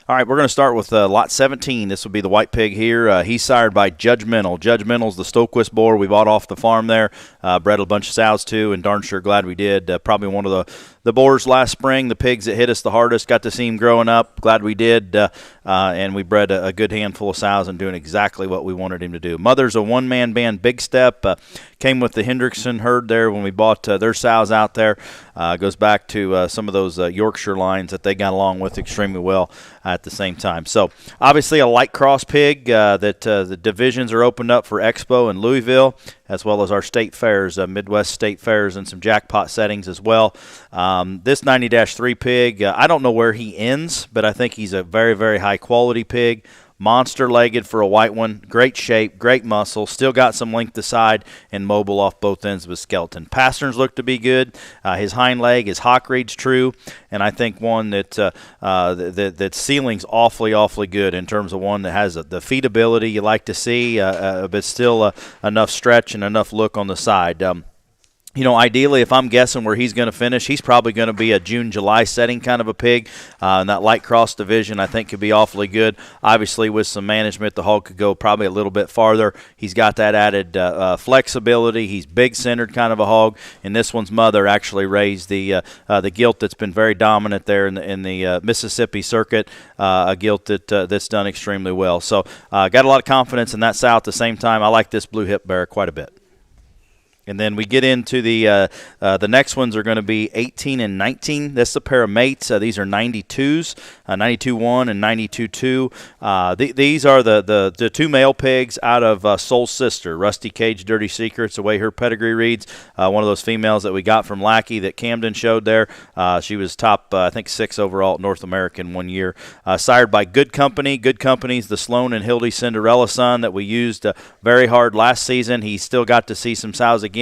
All right, we're going to start with lot 17. This will be the white pig here. He's sired by Judgmental. Judgmental's the Stoquist boar we bought off the farm there. Bred a bunch of sows too, and darn sure glad we did. Probably one of the boars last spring, the pigs that hit us the hardest. Got to see him growing up. Glad we did, and we bred a good handful of sows and doing exactly what we wanted him to do. Mother's a one-man band, Big Step. Came with the Hendrickson herd there when we bought their sows out there. Goes back to some of those Yorkshire lines that they got along with extremely well at the same time. So obviously a light cross pig that the divisions are opened up for Expo in Louisville, as well as our state fairs, Midwest state fairs, and some jackpot settings as well. This 90-3 pig, I don't know where he ends, but I think he's a very, very high-quality pig. Monster-legged for a white one, great shape, great muscle, still got some length aside and mobile off both ends of his skeleton. Pasterns look to be good. His hind leg, his hock read's true, and I think one that that ceiling's awfully, awfully good in terms of one that has the feedability you like to see, but still enough stretch and enough look on the side. Ideally, if I'm guessing where he's going to finish, he's probably going to be a June, July setting kind of a pig. And that light cross division, I think, could be awfully good. Obviously, with some management, the hog could go probably a little bit farther. He's got that added flexibility. He's big-centered kind of a hog. And this one's mother actually raised the gilt that's been very dominant there in the Mississippi circuit, a gilt that's done extremely well. So got a lot of confidence in that sow at the same time. I like this blue hip bear quite a bit. And then we get into the next ones are going to be 18 and 19. This is a pair of mates. These are 92s, 92-1 and 92-2. These are the two male pigs out of Soul's sister, Rusty Cage Dirty Secrets, the way her pedigree reads. One of those females that we got from Lackey that Camden showed there. She was top, I think, 6 overall at North American one year. Sired by Good Company. Good Company's the Sloan and Hildy Cinderella son that we used very hard last season. He still got to see some sows again,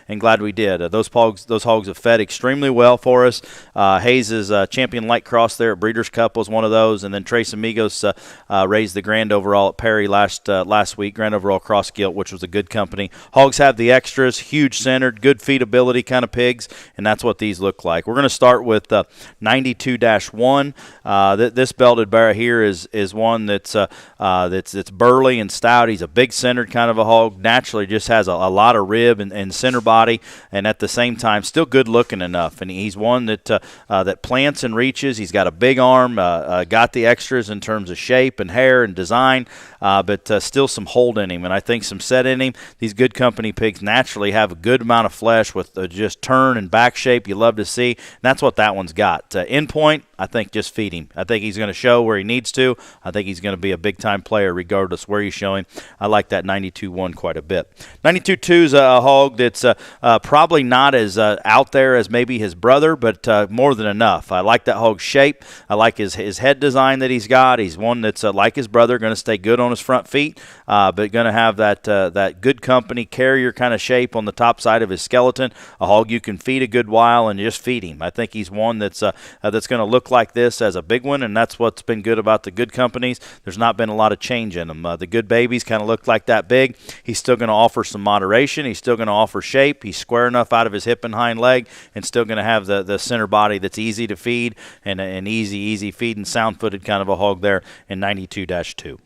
and glad we did. Those hogs have fed extremely well for us. Hayes' champion light cross there at Breeders' Cup was one of those, and then Tres Amigos raised the grand overall at Perry last week, grand overall cross gilt, which was a Good Company. Hogs have the extras, huge centered, good feedability kind of pigs, and that's what these look like. We're going to start with 92-1. This belted bear here is one that's burly and stout. He's a big centered kind of a hog. Naturally, just has a lot of rib and center body, and at the same time still good looking enough. And he's one that plants and reaches. He's got a big arm, got the extras in terms of shape and hair and design, but still some hold in him, and I think some set in him. These Good Company pigs naturally have a good amount of flesh with just turn and back shape you love to see, and that's what that one's got. In point, I think just feed him. I think he's going to show where he needs to. I think he's going to be a big-time player regardless where you show him. I like that 92-1 quite a bit. 92-2 is a hog that's probably not as out there as maybe his brother, but more than enough. I like that hog's shape. I like his head design that he's got. He's one that's like his brother, going to stay good on his front feet, but going to have that Good Company carrier kind of shape on the top side of his skeleton. A hog you can feed a good while and just feed him. I think he's one that's going to look like this as a big one, and that's what's been good about the Good Companies. There's not been a lot of change in them. The Good Babies kind of look like that big. He's still going to offer some moderation. He's still going to offer shape. He's square enough out of his hip and hind leg, and still going to have the center body that's easy to feed and an easy feed and sound-footed kind of a hog there in 92-2.